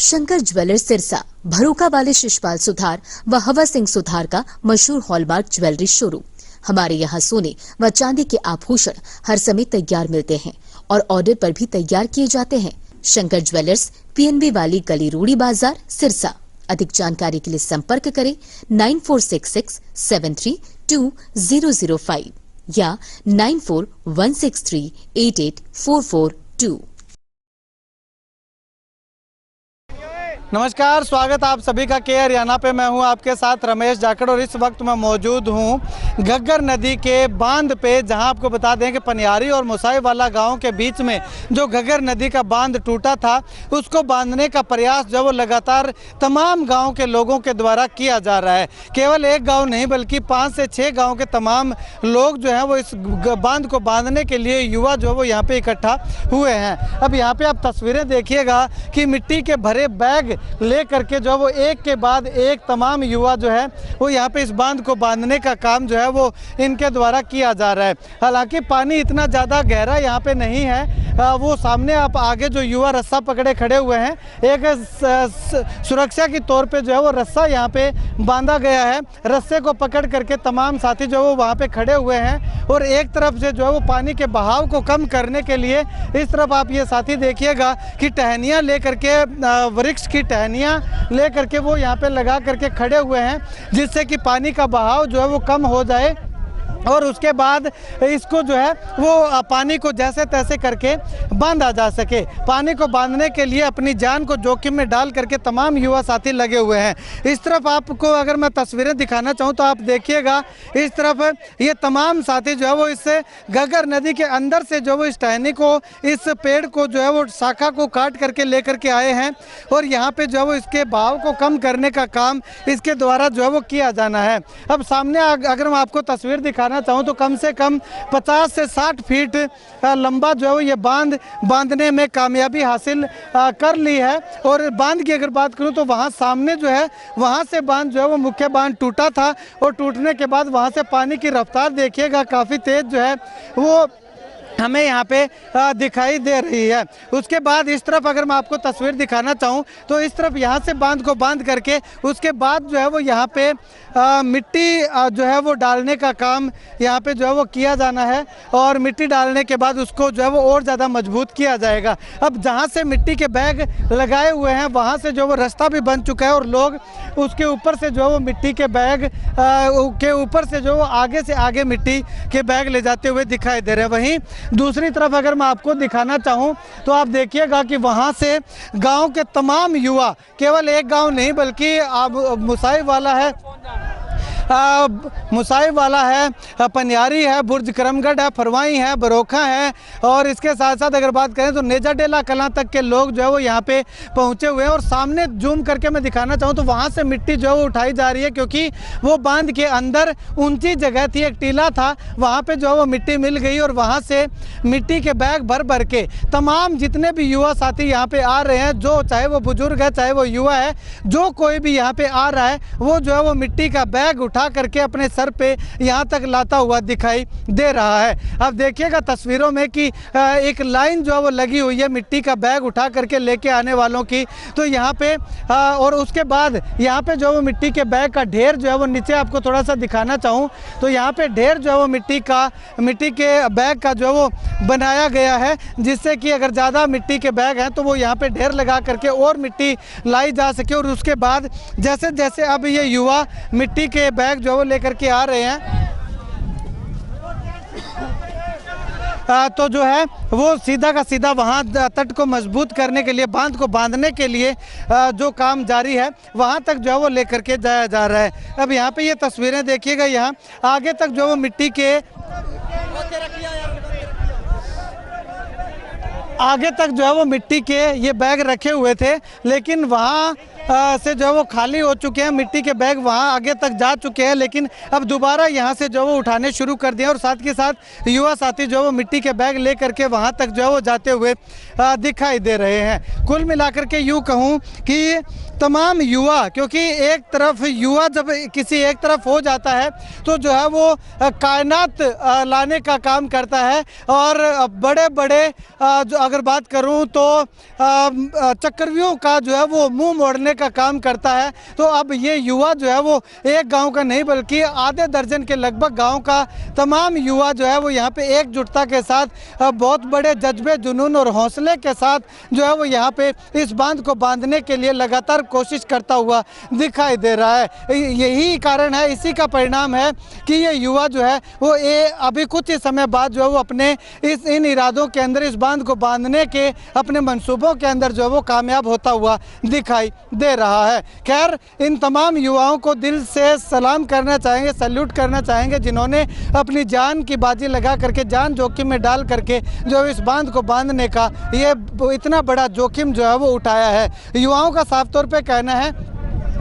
Shankar jewellers Sirsa, भरोका वाले शिशपाल सुथार व हवा सिंह सुथार का मशहूर हॉलमार्क ज्वेलरी शोरूम। हमारे यहाँ सोने व चांदी के आभूषण हर समय तैयार मिलते हैं और ऑर्डर पर भी तैयार किए जाते हैं। शंकर ज्वेलर्स, PNB वाली गली, रूड़ी बाजार, सिरसा। अधिक जानकारी के लिए संपर्क करें 9466732005 या 9416388442। नमस्कार, स्वागत आप सभी का के हरियाणा पे। मैं हूं आपके साथ रमेश जाखड़ और इस वक्त मैं मौजूद हूं घग्गर नदी के बांध पे, जहां आपको बता दें कि पनियारी और मुसाई वाला गांव के बीच में जो घग्गर नदी का बांध टूटा था, उसको बांधने का प्रयास जो वो लगातार तमाम गांव के लोगों के द्वारा किया जा रहा है। केवल एक गाँव नहीं बल्कि 5 से 6 गाँव के तमाम लोग जो हैं वो इस बांध को बांधने के लिए, युवा जो वो यहाँ पे इकट्ठा हुए हैं। अब यहाँ पे आप तस्वीरें देखिएगा कि मिट्टी के भरे बैग ले करके जो वो एक के बाद एक तमाम युवा जो है वो यहाँ पे इस बांध को बांधने का काम जो है वो इनके द्वारा किया जा रहा है। हालांकि पानी इतना ज़्यादा गहरा यहाँ पे नहीं है। वो सामने आप आगे जो युवा रस्सा पकड़े खड़े हुए हैं, एक सुरक्षा के तौर पे जो है वो रस्सा यहाँ पे बांधा गया है। रस्से को पकड़ करके तमाम साथी जो वो वहाँ पे खड़े हुए हैं और एक तरफ से जो है वो पानी के बहाव को कम करने के लिए इस तरफ आप ये साथी देखिएगा कि टहनियाँ ले करके, वृक्ष की टहनियाँ ले करके वो यहाँ पे लगा करके खड़े हुए हैं, जिससे कि पानी का बहाव जो है वो कम हो जाए और उसके बाद इसको जो है वो पानी को जैसे तैसे करके बांधा जा सके। पानी को बांधने के लिए अपनी जान को जोखिम में डाल करके तमाम युवा साथी लगे हुए हैं। इस तरफ आपको अगर मैं तस्वीरें दिखाना चाहूँ तो आप देखिएगा, इस तरफ ये तमाम साथी जो है वो इस घग्गर नदी के अंदर से जो वो इस टहनी को, इस पेड़ को जो है वो शाखा को काट करके ले करके आए हैं और यहाँ पे जो है वो इसके बहाव को कम करने का काम इसके द्वारा जो है वो किया जाना है। अब सामने अगर मैं आपको तस्वीर दिखाना चाहूँ तो कम से कम 50 से 60 फीट लंबा जो है ये बांध बांधने में कामयाबी हासिल कर ली है। और बांध की अगर बात करूँ तो वहाँ सामने जो है वहाँ से बांध जो है वो मुख्य बांध टूटा था और टूटने के बाद वहाँ से पानी की रफ्तार देखिएगा काफ़ी तेज जो है वो हमें यहाँ पे दिखाई दे रही है। उसके बाद इस तरफ अगर मैं आपको तस्वीर दिखाना चाहूँ तो इस तरफ यहाँ से बांध को बांध करके उसके बाद जो है वो यहाँ पे मिट्टी जो है वो डालने का काम यहाँ पे जो है वो किया जाना है और मिट्टी डालने के बाद उसको जो है वो और ज़्यादा मजबूत किया जाएगा। अब जहाँ से मिट्टी के बैग लगाए हुए हैं वहाँ से जो वो रास्ता भी बन चुका है और लोग उसके ऊपर से जो है वो मिट्टी के बैग के ऊपर से जो वो आगे से आगे मिट्टी के बैग ले जाते हुए दिखाई दे रहे हैं। वहीं दूसरी तरफ अगर मैं आपको दिखाना चाहूँ तो आप देखिएगा कि वहाँ से गांव के तमाम युवा, केवल एक गांव नहीं बल्कि मुसाई वाला है, मुसाई वाला है, पनियारी है, बुर्ज करमगढ़ है, फरवाई है, बरोखा है और इसके साथ साथ अगर बात करें तो नेजा डेला कलां तक के लोग जो है वो यहाँ पे पहुँचे हुए हैं। और सामने जूम करके मैं दिखाना चाहूँ तो वहाँ से मिट्टी जो है वो उठाई जा रही है, क्योंकि वो बांध के अंदर ऊंची जगह थी, एक टीला था, वहाँ पे जो है वो मिट्टी मिल गई और वहाँ से मिट्टी के बैग भर भर के तमाम जितने भी युवा साथी यहाँ पे आ रहे हैं, जो चाहे वो बुजुर्ग है चाहे वो युवा है, जो कोई भी यहाँ पे आ रहा है वो जो है वो मिट्टी का बैग उठा करके अपने सर पे यहाँ तक लाता हुआ दिखाई दे रहा है। अब देखिएगा तस्वीरों में कि एक लाइन जो है वो लगी हुई है मिट्टी का बैग उठा करके लेके आने वालों की। तो यहाँ पे और उसके बाद यहाँ पे जो है वो मिट्टी के बैग का ढेर जो है वो नीचे आपको थोड़ा सा दिखाना चाहूँ तो यहाँ पे ढेर जो है वो मिट्टी के बैग का जो है वो बनाया गया है, जिससे कि अगर ज़्यादा मिट्टी के बैग हैं तो वो यहाँ पे ढेर लगा करके और मिट्टी लाई जा सके। और उसके बाद जैसे जैसे अब ये युवा मिट्टी के बैग जो वो लेकर के आ रहे हैं तो जो है वो सीधा का सीधा वहाँ तट को मजबूत करने के लिए, बांध को बांधने के लिए जो काम जारी है वहाँ तक जो है वो लेकर के जाया जा रहा है। अब यहाँ पे ये तस्वीरें देखिएगा, यहाँ आगे तक जो वो मिट्टी के आगे तक जो है वो मिट्टी के ये बैग रखे हुए थे, लेकिन वहाँ से जो है वो खाली हो चुके हैं, मिट्टी के बैग वहाँ आगे तक जा चुके हैं, लेकिन अब दोबारा यहाँ से जो है वो उठाने शुरू कर दिए और साथ के साथ युवा साथी जो है वो मिट्टी के बैग ले करके वहाँ तक जो है वो जाते हुए दिखाई दे रहे हैं। कुल मिलाकर के यूँ कहूँ कि तमाम युवा, क्योंकि एक तरफ युवा जब किसी एक तरफ हो जाता है तो जो है वो कायनात लाने का काम करता है और बड़े बड़े जो अगर बात करूं तो चक्रव्यूह का जो है वो मुंह मोड़ने का काम करता है। तो अब ये युवा जो है वो एक गांव का नहीं बल्कि आधे दर्जन के लगभग गांव का तमाम युवा जो है वो यहाँ पे एकजुटता के साथ बहुत बड़े जज्बे, जुनून और हौसले के साथ जो है वो यहाँ पे इस बांध को बांधने के लिए लगातार कोशिश करता हुआ दिखाई दे रहा है। यही कारण है, इसी का परिणाम है कि ये युवा जो है वो अभी कुछ ही समय बाद जो है वो अपने इन इरादों के अंदर, इस बांध को बांधने के अपने मंसूबों के अंदर जो है वो कामयाब होता हुआ दिखाई दे रहा है। खैर, इन तमाम युवाओं को दिल से सलाम करना चाहेंगे, सैल्यूट करना चाहेंगे जिन्होंने अपनी जान की बाजी लगा करके, जान जोखिम में डाल करके जो इस बांध को बांधने का ये इतना बड़ा जोखिम जो है वो उठाया है। युवाओं का साफ तौर पे कहना है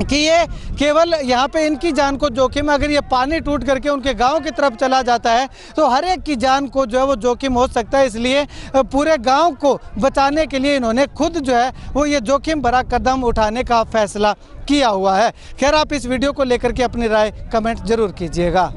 कि ये केवल यहाँ पे इनकी जान को जोखिम, अगर ये पानी टूट करके उनके गांव की तरफ चला जाता है तो हर एक की जान को जो है वो जोखिम हो सकता है। इसलिए पूरे गांव को बचाने के लिए इन्होंने खुद जो है वो ये जोखिम भरा कदम उठाने का फैसला किया हुआ है। खैर, आप इस वीडियो को लेकर के अपनी राय कमेंट जरूर कीजिएगा।